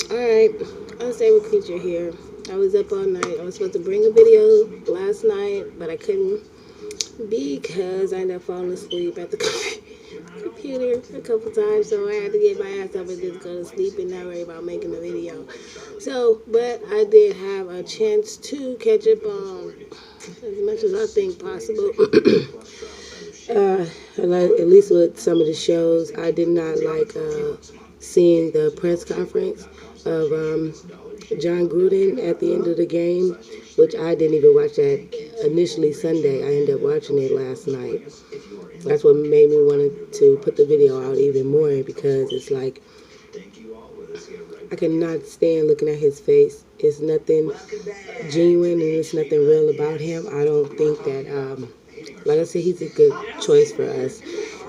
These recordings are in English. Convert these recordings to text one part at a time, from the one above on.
Alright, unstable creature here. I was up all night. I was supposed to bring a video last night, but I couldn't because I ended up falling asleep at the computer a couple times. So I had to get my ass up and just go to sleep and not worry about making the video. So, but I did have a chance to catch up on as much as I think possible. At least with some of the shows, I did not like seeing the press conference of Jon Gruden at the end of the game, which I didn't even watch that initially Sunday. I ended up watching it last night. That's what made me want to put the video out even more because it's like I cannot stand looking at his face. It's nothing genuine and it's nothing real about him. I don't think that, like I said, he's a good choice for us.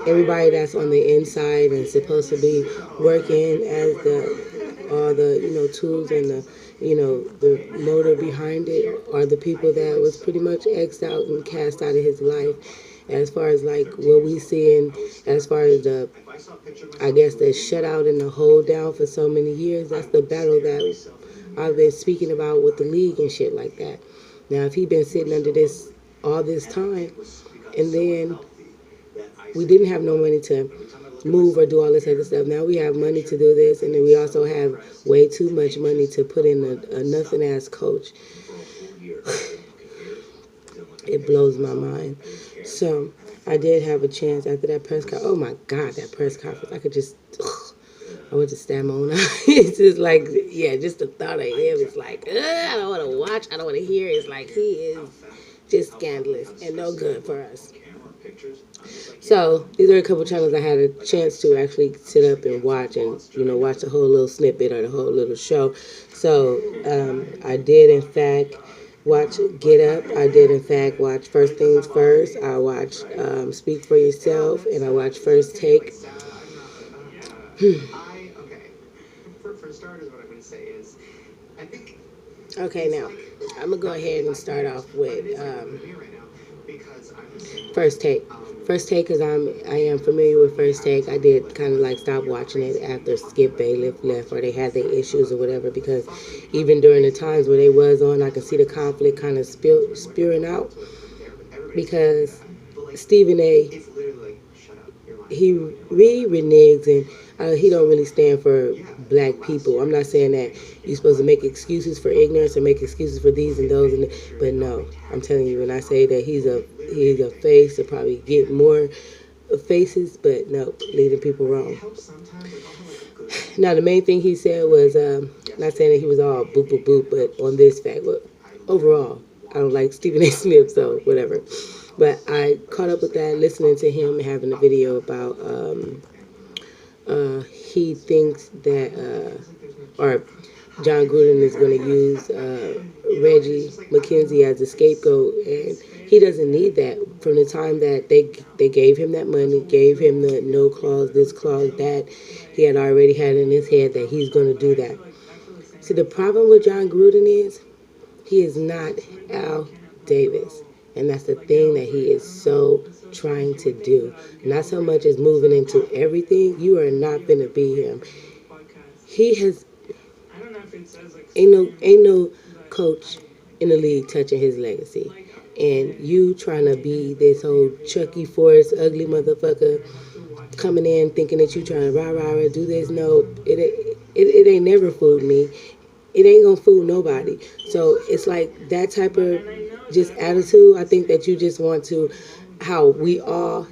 Everybody that's on the inside and supposed to be working as the all the tools and the motor behind it are the people that was pretty much xed out and cast out of his life. As far as like what we seeing, as far as the I guess the shutout and the hold down for so many years, that's the battle that I've been speaking about with the league and shit like that. Now, if he'd been sitting under this all this time, and then we didn't have no money to move or do all this other stuff. Now we have money to do this, and then we also have way too much money to put in a nothing ass coach. It blows my mind. So I did have a chance after that press conference. Oh my God, that press conference! I could just, I would just stab my own eye. It's just like, yeah, just the thought of him is like, I don't want to watch. I don't want to hear. It's like he is just scandalous and no good for us. So these are a couple channels I had a chance to actually sit up and watch and watch the whole little snippet or the whole little show. So I did in fact watch Get Up. I did in fact watch First Things First. I watched Speak for Yourself, and I watched First Take. Okay, now I'm gonna go ahead and start off with First Take. First Take, because I am familiar with First Take. I did kind of like stop watching it after Skip Bailiff left, or they had their issues or whatever. Because even during the times where they was on, I could see the conflict kind of spewing out. Because Stephen A. he really reneges and he don't really stand for black people. I'm not saying that you're supposed to make excuses for ignorance or make excuses for these and those, but no, I'm telling you when I say that he's a face to probably get more faces, but no, leading people wrong. Now the main thing he said was not saying that he was all boop boop boop, but on this fact, but overall, I don't like Stephen A. Smith, so whatever. But I caught up with that, listening to him having a video about he thinks that or Jon Gruden is going to use Reggie McKenzie as a scapegoat, and he doesn't need that. From the time that they gave him that money, gave him the no clause, this clause, that, he had already had in his head that he's going to do that. See, the problem with Jon Gruden is he is not Al Davis. And that's the thing that he is so trying to do. Not so much as moving into everything. You are not going to be him. He has ain't no coach in the league touching his legacy. And you trying to be this whole Chucky Forrest ugly motherfucker coming in thinking that you trying to rah do this. No, it ain't never fooled me. It ain't gonna fool nobody. So it's like that type of just attitude. I think that you just want to how we all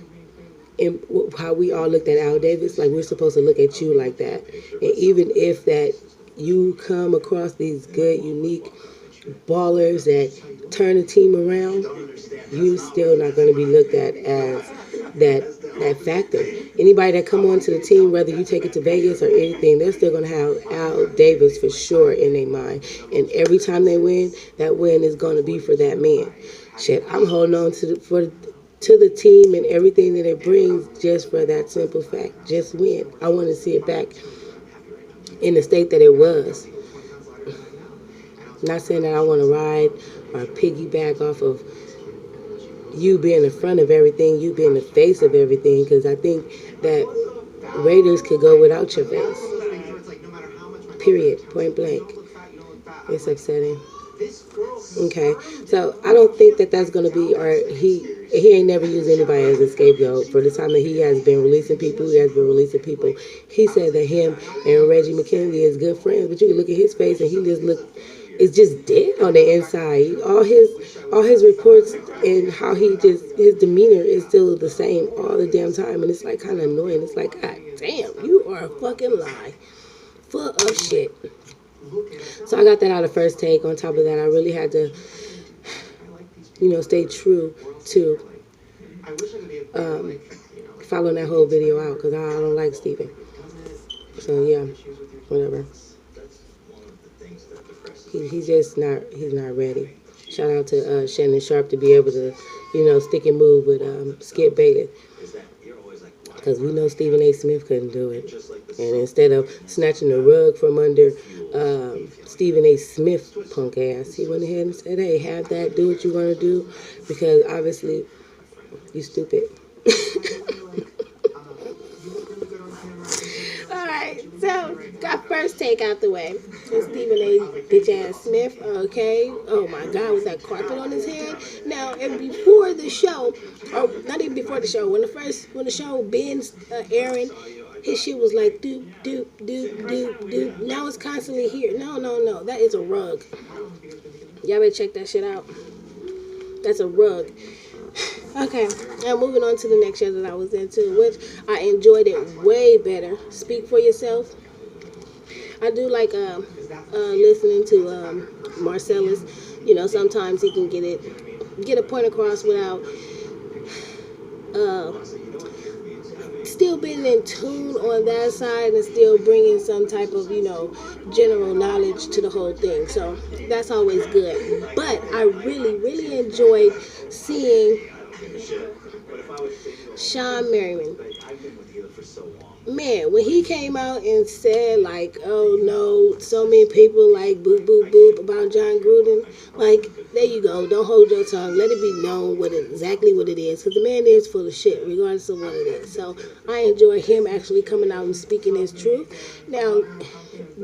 looked at Al Davis, like we're supposed to look at you like that. And even if that you come across these good, unique ballers that turn the team around, you still not going to be looked at as that factor. Anybody that come onto the team, whether you take it to Vegas or anything, they're still going to have Al Davis for sure in their mind. And every time they win, that win is going to be for that man. Shit, I'm holding on to the team and everything that it brings just for that simple fact. Just win. I want to see it back in the state that it was. Not saying that I want to ride or piggyback off of you being the front of everything, you being the face of everything, because I think that Raiders could go without your face. Period. Point blank. It's upsetting. Okay, so I don't think that that's gonna be, or he ain't never used anybody as a scapegoat. For the time that he has been releasing people, he has been releasing people. He said that him and Reggie McKenzie is good friends, but you can look at his face and he just look, it's just dead on the inside. All his reports and how he just, his demeanor is still the same all the damn time, and it's like kind of annoying. It's like, God damn, you are a fucking lie, full of shit. So I got that out of first take. On top of that, I really had to, stay true to following that whole video out because I don't like Steven. So yeah, whatever. He's just not, he's not ready. Shout out to Shannon Sharp to be able to, stick and move with Skip Bayless. Because we know Stephen A. Smith couldn't do it. And instead of snatching the rug from under Stephen A. Smith punk ass, he went ahead and said, hey, have that, do what you want to do, because obviously you stupid. Alright, so got first take out the way. And Stephen A. bitch ass Smith, okay. Oh my God, with that carpet on his head. Now, and before the show, or not even before the show, when the show been airing, his shit was like doop doop doop doop doop. Now it's constantly here. No, that is a rug. Y'all better check that shit out. That's a rug. Okay, now moving on to the next show that I was into, which I enjoyed it way better. Speak for Yourself. I do like listening to Marcellus. Sometimes he can get a point across without still being in tune on that side and still bringing some type of, general knowledge to the whole thing. So that's always good. But I really, really enjoyed seeing Sean Merriman. Man, when he came out and said, like, oh no, so many people like boop, boop, boop about Jon Gruden, like, there you go, don't hold your tongue, let it be known exactly what it is, because the man is full of shit, regardless of what it is. So I enjoy him actually coming out and speaking his truth. Now,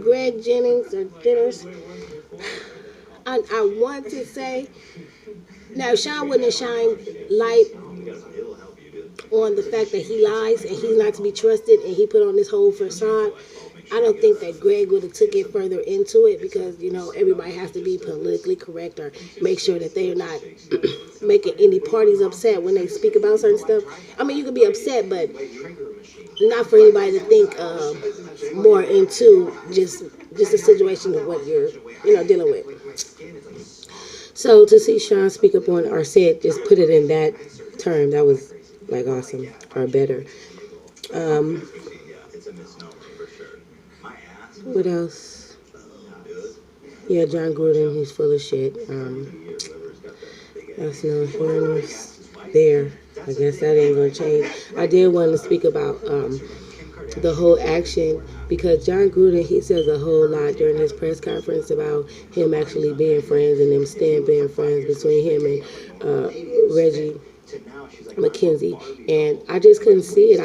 Greg Jennings, I want to say, now Sean wouldn't shine light on the fact that he lies and he's not to be trusted and he put on this whole facade. I don't think that Greg would have took it further into it because, everybody has to be politically correct or make sure that they're not making any parties upset when they speak about certain stuff. I mean, you could be upset, but not for anybody to think more into just a situation of what you're, dealing with. So to see Sean speak up on, or say it, just put it in that term, that was like awesome, or better. What else? Yeah, Jon Gruden, he's full of shit. That's no fairness there. I guess that ain't gonna change. I did want to speak about the whole action, because Jon Gruden, he says a whole lot during his press conference about him actually being friends and them staying being friends between him and Reggie McKenzie, and I just couldn't see it.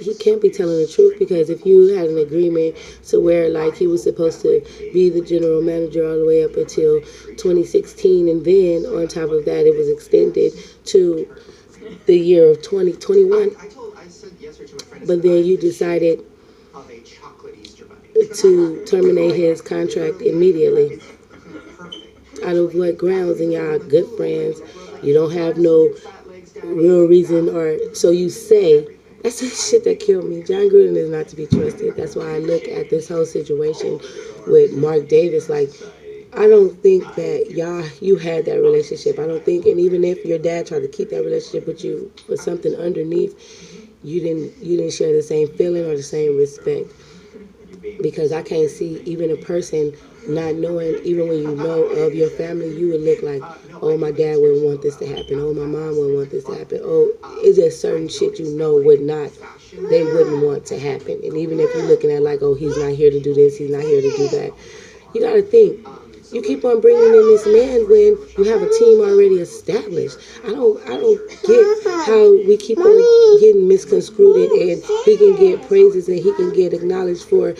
He can't be telling the truth, because if you had an agreement to where like he was supposed to be the general manager all the way up until 2016, and then on top of that it was extended to the year of 2021, but then you decided to terminate his contract immediately. Out of what grounds? And y'all good friends, you don't have no real reason, or so you say. That's the shit that killed me. Jon Gruden is not to be trusted. That's why I look at this whole situation with Mark Davis. Like, I don't think that you had that relationship. I don't think, and even if your dad tried to keep that relationship with you for something underneath, you didn't share the same feeling or the same respect. Because I can't see even a person not knowing, even when you know of your family, you would look like, oh, my dad wouldn't want this to happen. Oh, my mom wouldn't want this to happen. Oh, it's just certain shit they wouldn't want to happen. And even if you're looking at like, oh, he's not here to do this, he's not here to do that, you got to think. You keep on bringing in this man when you have a team already established. I don't get how we keep on getting misconstrued, and he can get praises and he can get acknowledged for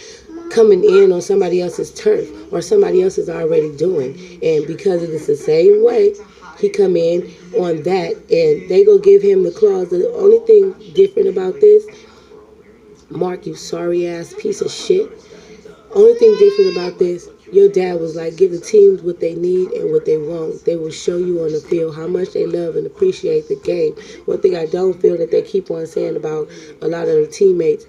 coming in on somebody else's turf or somebody else is already doing. And because it is the same way, he come in on that and they go give him the clause. The only thing different about this, Mark, you sorry ass piece of shit. Only thing different about this, your dad was like, give the teams what they need and what they want. They will show you on the field how much they love and appreciate the game. One thing I don't feel that they keep on saying about a lot of the teammates,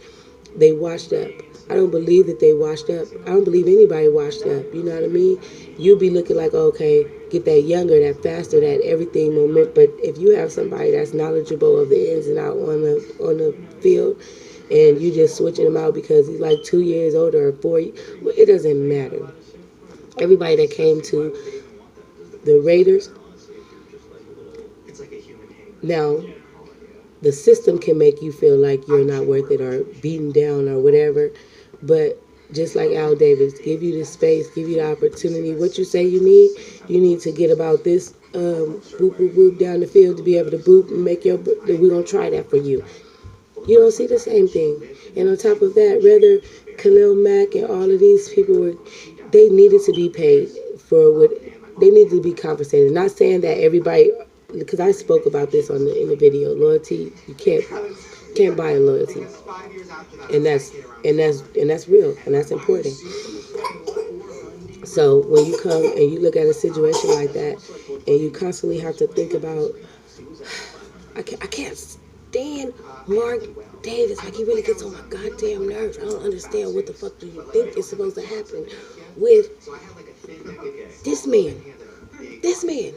they washed up. I don't believe that they washed up. I don't believe anybody washed up. You know what I mean? You be looking like, okay, get that younger, that faster, that everything moment. But if you have somebody that's knowledgeable of the ins and out on the field, and you just switching him out because he's like 2 years older or 4, well, it doesn't matter. Everybody that came to the Raiders, now the system can make you feel like you're not worth it or beaten down or whatever, but just like Al Davis, give you the space, give you the opportunity. What you say you need to get about this boop, boop, boop down the field to be able to boop and make your, we're going to try that for you. You don't see the same thing. And on top of that, rather Khalil Mack and all of these people they needed to be paid for what they needed to be compensated. Not saying that everybody, because I spoke about this in the video. Loyalty, you can't buy a loyalty, and that's real and that's important. So when you come and you look at a situation like that, and you constantly have to think about, I can't stand Mark Davis. Like, he really gets on my goddamn nerves. I don't understand what the fuck do you think is supposed to happen with this man. This man.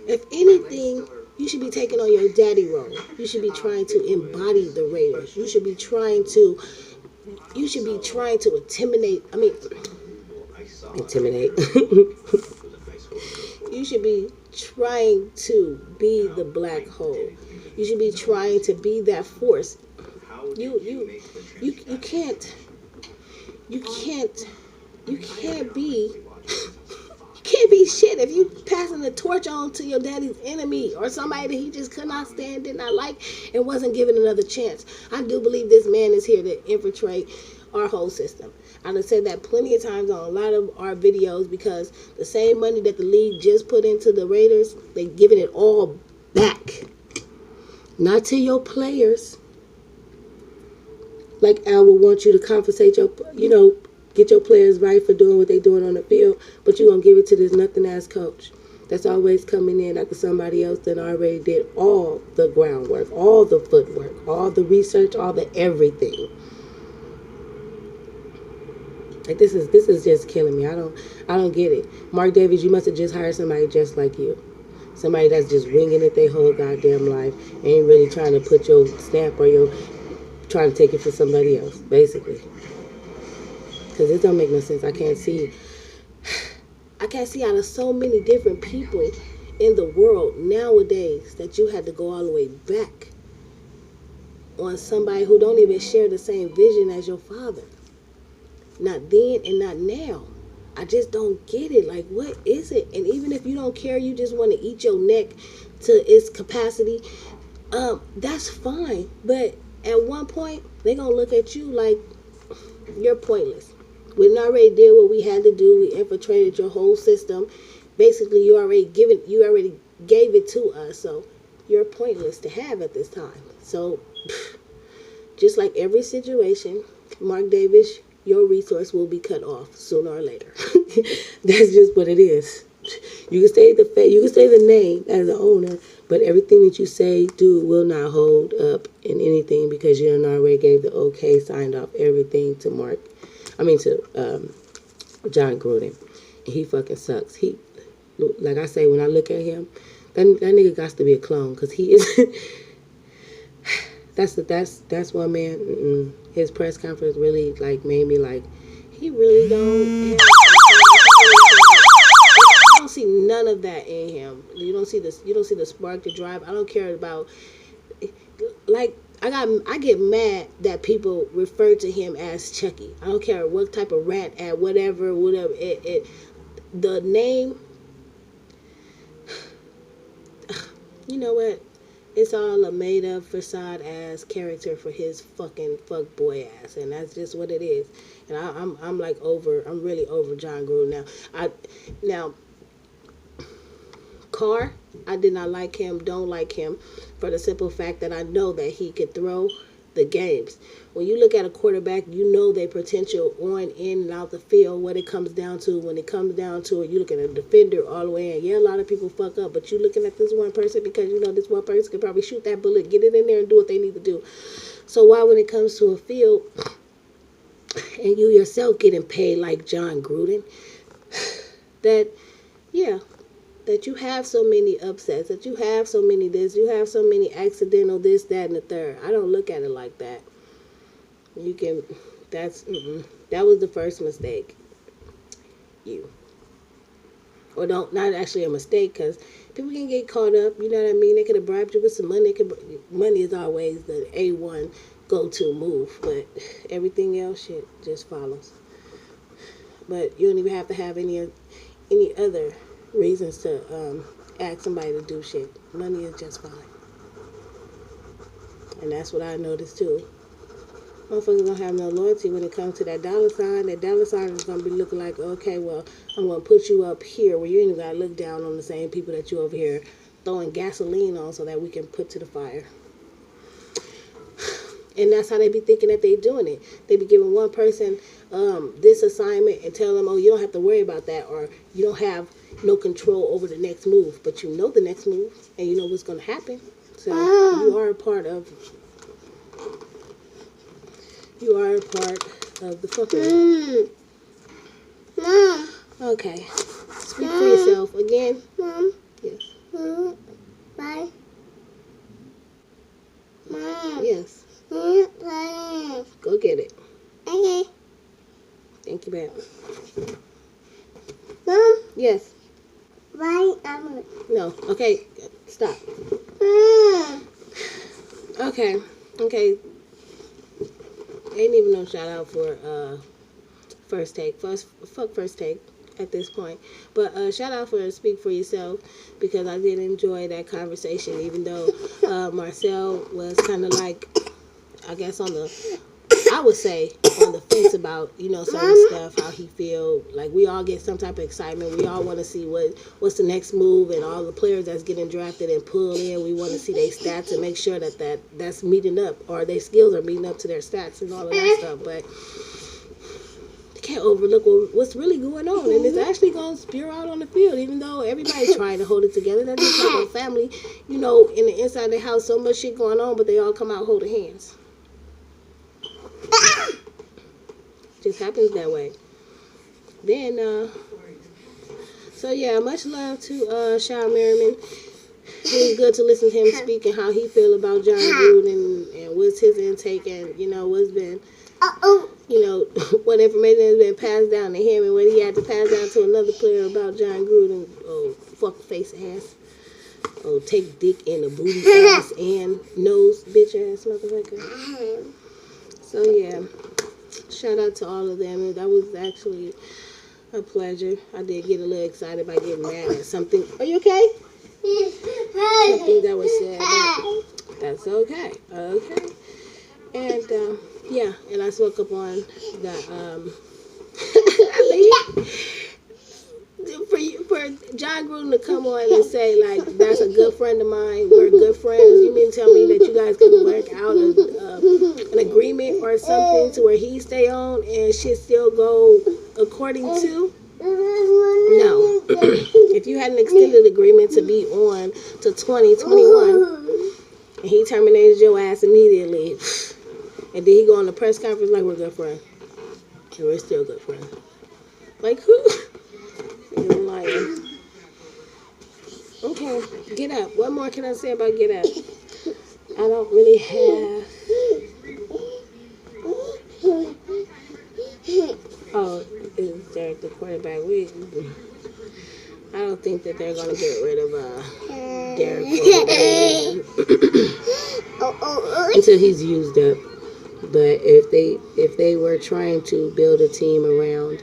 If anything, you should be taking on your daddy role. You should be trying to embody the Raiders. You should be trying to intimidate. You should be trying to be the black hole. You should be trying to be that force. You can't be shit if you passing the torch on to your daddy's enemy or somebody that he just could not stand, did not like, and wasn't given another chance. I do believe this man is here to infiltrate our whole system. I've said that plenty of times on a lot of our videos, because the same money that the league just put into the Raiders, they giving it all back. Not to your players. Like Al will want you to compensate get your players right for doing what they doing on the field, but you're going to give it to this nothing-ass coach that's always coming in after somebody else that already did all the groundwork, all the footwork, all the research, all the everything. Like, this is just killing me. I don't get it. Mark Davis, you must have just hired somebody just like you. Somebody that's just winging it their whole goddamn life, ain't really trying to put your stamp or trying to take it for somebody else, basically. Because it don't make no sense. I can't see out of so many different people in the world nowadays that you had to go all the way back on somebody who don't even share the same vision as your father. Not then and not now. I just don't get it. Like, what is it? And even if you don't care, you just want to eat your neck to its capacity, that's fine. But at one point, they're going to look at you like you're pointless. We already did what we had to do. We infiltrated your whole system. Basically, you already gave it to us. So you're pointless to have at this time. So just like every situation, Mark Davis, your resource will be cut off sooner or later. That's just what it is. You can say the name as the owner, but everything that you say, do, will not hold up in anything, because you already gave the okay, signed off everything to Jon Gruden. And he fucking sucks. He, like I say, when I look at him, that nigga got to be a clone, because he is. That's one man. His press conference really made me he really don't. I don't see none of that in him. You don't see this. You don't see the spark, the drive. I don't care about. I get mad that people refer to him as Chucky. I don't care what type of rat at whatever. The name. You know what? It's all a made up facade ass character for his fucking fuck boy ass, and that's just what it is. And I'm like over. I'm really over Jon Gruden now. Now Carr, I did not like him. Don't like him for the simple fact that I know that he could throw the games. When you look at a quarterback, you know their potential on, in, and out the field, what it comes down to. When it comes down to it, you look at a defender all the way in. Yeah, a lot of people fuck up, but you looking at this one person because you know this one person could probably shoot that bullet, get it in there, and do what they need to do. So why, when it comes to a field, and you yourself getting paid like Jon Gruden, that, yeah, that you have so many upsets, that you have so many this, you have so many accidental this, that, and the third. I don't look at it like that. You can, that was the first mistake. Or not actually a mistake, because people can get caught up, you know what I mean? They could have bribed you with some money. Money is always the A1 go-to move, but everything else, shit, just follows. But you don't even have to have any other reasons to ask somebody to do shit. Money is just fine. And that's what I noticed too. Motherfuckers don't have no loyalty when it comes to that dollar sign. That dollar sign is going to be looking like, okay, well, I'm going to put you up here where you ain't even got to look down on the same people that you over here throwing gasoline on so that we can put to the fire. And that's how they be thinking that they doing it. They be giving one person this assignment and tell them, oh, you don't have to worry about that, or you don't have no control over the next move. But you know the next move, and you know what's going to happen. So you are a part of the fucking. Mom. Okay. Speak for yourself again. Mom. Yes. Bye. Mom. Yes. Go get it. Okay. Thank you, babe. Mom. Yes. Bye. No. Okay. Stop. Okay. Ain't even no shout out for first take. Fuck first take at this point. But shout out for Speak For Yourself, because I did enjoy that conversation, even though Marcel was kind of like, I guess I would say on the fence about, certain stuff, how he feel. Like, we all get some type of excitement. We all want to see what's the next move, and all the players that's getting drafted and pulled in, we want to see their stats and make sure that's meeting up, or their skills are meeting up to their stats and all of that stuff. But you can't overlook what's really going on, and it's actually going to spew out on the field, even though everybody's trying to hold it together. That's just like a family, in the inside of the house, so much shit going on, but they all come out holding hands. Just happens that way. Then, so yeah, much love to Sean Merriman. It was good to listen to him speak and how he feel about Jon Gruden and what's his intake, and what's been, what information has been passed down to him and what he had to pass down to another player about Jon Gruden. Oh, fuck face ass. Oh, take dick in the booty ass and nose bitch ass motherfucker. So yeah, shout out to all of them. That was actually a pleasure. I did get a little excited by getting mad at something. Are you okay? Something that was said. But that's okay. Okay. And yeah, and I spoke up on the for Jon Gruden to come on and say, like, that's a good friend of mine, we're good friends. You mean to tell me that you guys can work out an agreement or something to where he stay on and shit still go according to? No. If you had an extended agreement to be on to 2021 and he terminated your ass immediately, and then he go on the press conference like, we're good friends, and we're still good friends. Like, who? You're lying. Okay, Get Up. What more can I say about Get Up? I don't really have. Oh, is Derek the quarterback? I don't think that they're gonna get rid of Derek until he's used up. But if they were trying to build a team around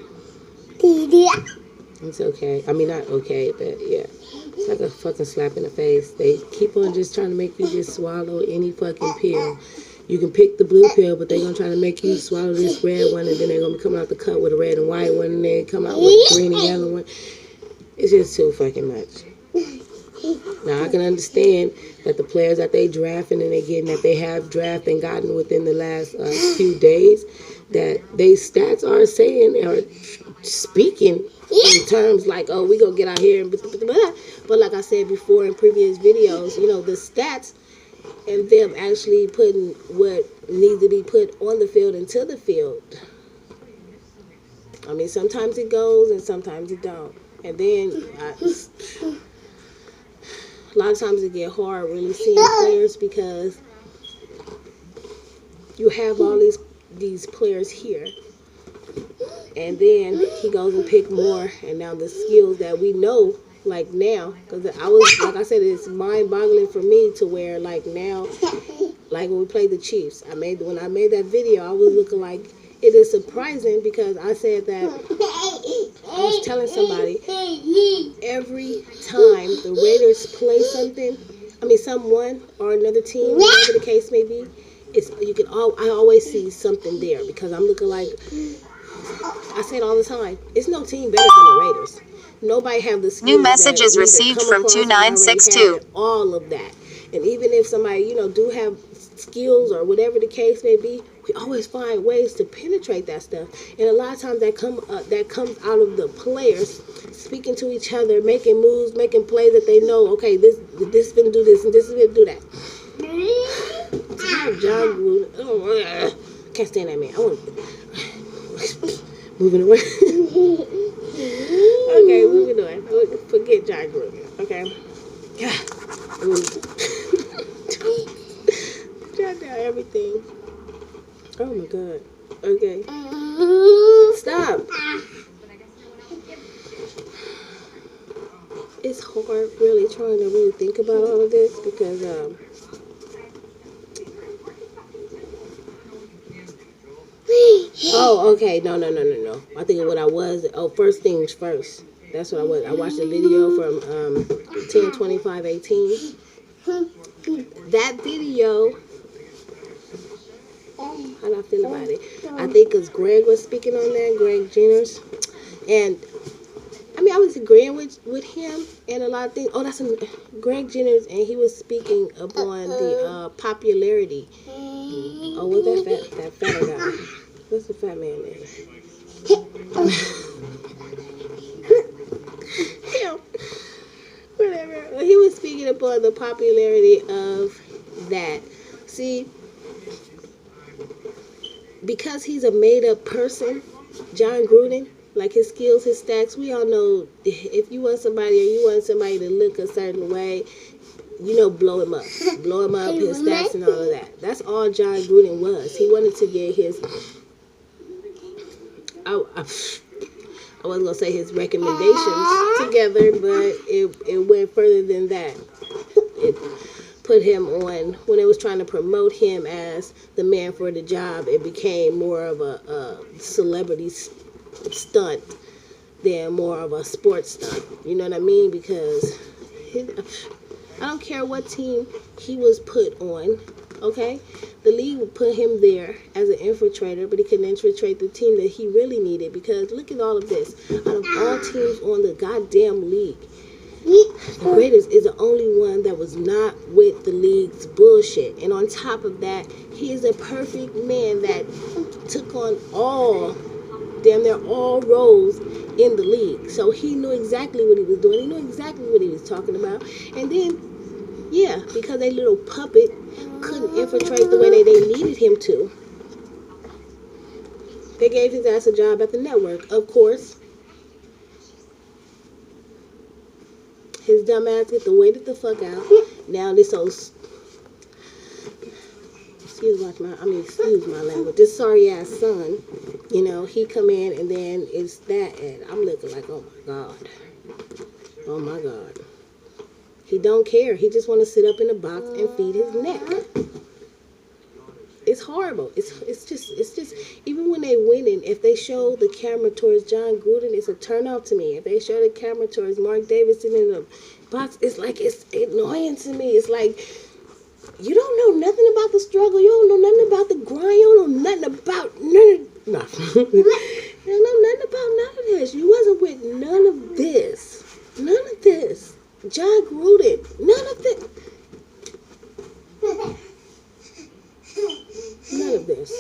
It's okay. I mean, not okay, but yeah. It's like a fucking slap in the face. They keep on just trying to make you just swallow any fucking pill. You can pick the blue pill, but they're gonna try to make you swallow this red one, and then they're gonna be coming out the cut with a red and white one, and they come out with a green and yellow one. It's just too fucking much. Now I can understand that the players that they drafting and they getting that they have drafted and gotten within the last few days, that they stats are saying or speaking in terms like, oh, we gonna get out here and but like I said before in previous videos, you know, the stats and them actually putting what needs to be put on the field into the field. I mean, sometimes it goes and sometimes it don't. And then a lot of times it get hard really seeing players because you have all these players here, and then he goes and pick more, and now the skills that we know, like now, because I was, like I said, it's mind-boggling for me to where, like now, like when we played the Chiefs, when I made that video, I was looking like, it is surprising because I said that, I was telling somebody, every time the Raiders play someone or another team, whatever the case may be, I always see something there because I'm looking like, I say it all the time, it's no team better than the Raiders. Nobody have the skills. New messages received from 2962. All of that. And even if somebody, you know, do have skills or whatever the case may be, we always find ways to penetrate that stuff. And a lot of times that comes out of the players speaking to each other, making moves, making plays that they know, okay, this finna do this and this is finna do that. Jon Gruden, can't stand that man. I want moving away. Okay, moving on. Forget Jon Gruden. Okay. Jot down everything. Oh my god. Okay. Stop. It's hard really trying to really think about all of this because oh, okay. No. I think of what I was. Oh, first things first. That's what I was. I watched a video from 10/25/18. That video, how do I feel about it? I think because Greg was speaking on that, Greg Jenners. And, I mean, I was agreeing with him and a lot of things. Oh, that's Greg Jenners, and he was speaking upon the popularity. Oh, what's that fat guy? What's the fat man name? Whatever. Well, he was speaking upon the popularity of that. See, because he's a made-up person, Jon Gruden, like his skills, his stats, we all know if you want somebody or you want somebody to look a certain way, you know, blow him up. Blow him up, his stats and all of that. That's all Jon Gruden was. He wanted to get his... I wasn't going to say his recommendations together, but it went further than that. It put him on, when it was trying to promote him as the man for the job, it became more of a celebrity stunt than more of a sports stunt. You know what I mean? Because I don't care what team he was put on, okay? The league would put him there as an infiltrator, but he couldn't infiltrate the team that he really needed because look at all of this. Out of all teams on the goddamn league, the Raiders is the only one that was not with the league's bullshit. And on top of that, he is a perfect man that took on damn near all roles in the league. So he knew exactly what he was doing. He knew exactly what he was talking about. And then, yeah, because a little puppet couldn't infiltrate the way they needed him to, they gave his ass a job at the network, of course. His dumb ass get to wait it the fuck out. Now this old, excuse my language, this sorry ass son, you know, he come in and then it's that, and I'm looking like, oh my god. He don't care. He just want to sit up in the box and feed his neck. it's horrible. It's just even when they winning, if they show the camera towards Jon Gruden, it's a turn off to me. If they show the camera towards Mark Davidson in the box, it's like it's annoying to me. It's like you don't know nothing about the struggle. You don't know nothing about the grind. You don't know nothing about you don't know nothing about none of this. You wasn't with none of this. None of this. Jon Gruden. None of this. None of this.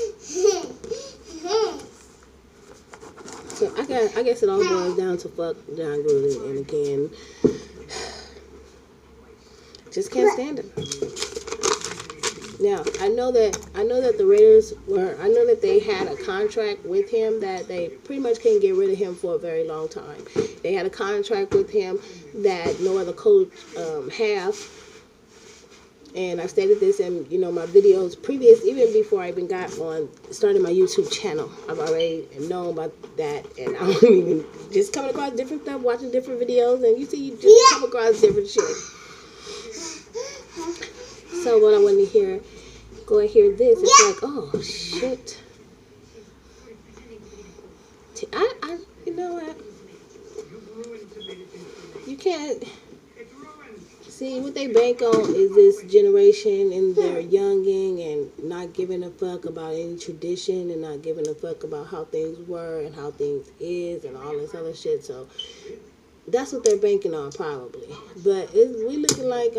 So I guess it all boils down to fuck Jon Gruden, and again, just can't stand him. Now I know that the Raiders they had a contract with him that they pretty much couldn't get rid of him for a very long time. They had a contract with him that no other coach have. And I stated this in, my videos previous, even before I even started my YouTube channel. I've already known about that, and I'm even just coming across different stuff, watching different videos, and you just come across different shit. So when I went to go and hear this, it's like, oh shit. You know what? You can't. See, what they bank on is this generation and their younging and not giving a fuck about any tradition and not giving a fuck about how things were and how things is and all this other shit. So that's what they're banking on probably. But we looking like,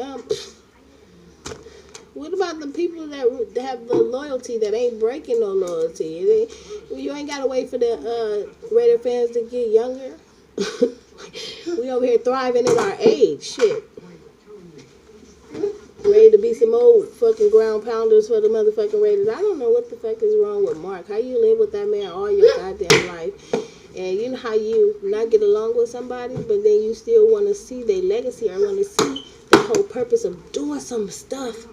what about the people that have the loyalty that ain't breaking no loyalty? You ain't got to wait for the Raider fans to get younger. We over here thriving in our age. Shit. Ready to be some old fucking ground pounders for the motherfucking Raiders. I don't know what the fuck is wrong with Mark. How you live with that man all your goddamn life. And you know how you not get along with somebody, but then you still want to see their legacy or want to see the whole purpose of doing some stuff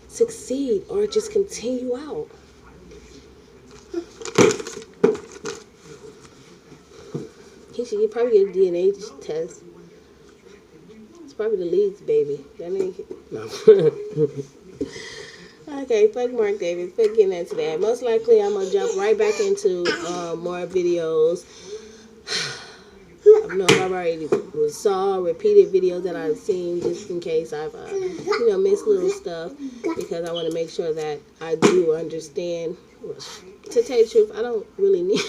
succeed or just continue out. He probably get a DNA test. It's probably the Leeds baby. That ain't no. Okay, fuck Mark Davis. Fuck getting into that. Most likely, I'm gonna jump right back into more videos. I know I've already saw repeated videos that I've seen just in case I've missed little stuff, because I want to make sure that I do understand. To tell you the truth, I don't really need.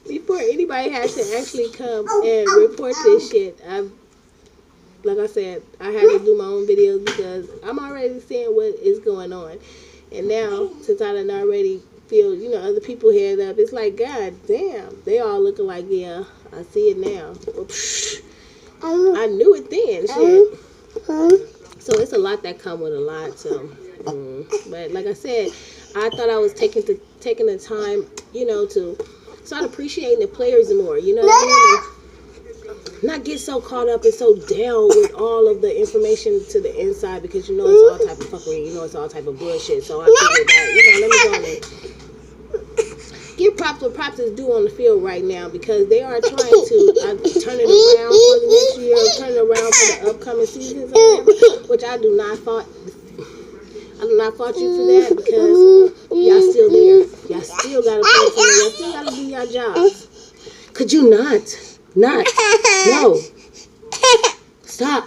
Before anybody has to actually come and report this shit, like I said, I had to do my own videos because I'm already seeing what is going on. And now, since I done already feel, other people head up, it's like, God damn, they all looking like, yeah, I see it now. I knew it then, shit. So it's a lot that come with a lot. So, but like I said, I thought I was taking the time, to start appreciating the players more, what I mean? Not get so caught up and so down with all of the information to the inside, because it's all type of fuckery, it's all type of bullshit. So I figured that, let me go on and give props what props is due on the field right now, because they are trying to turn it around for the next year, turn it around for the upcoming seasons or whatever, which I do not fault you for that, because y'all still there. Y'all still gotta play for them. Y'all still gotta do your jobs. Could you not? No. Stop.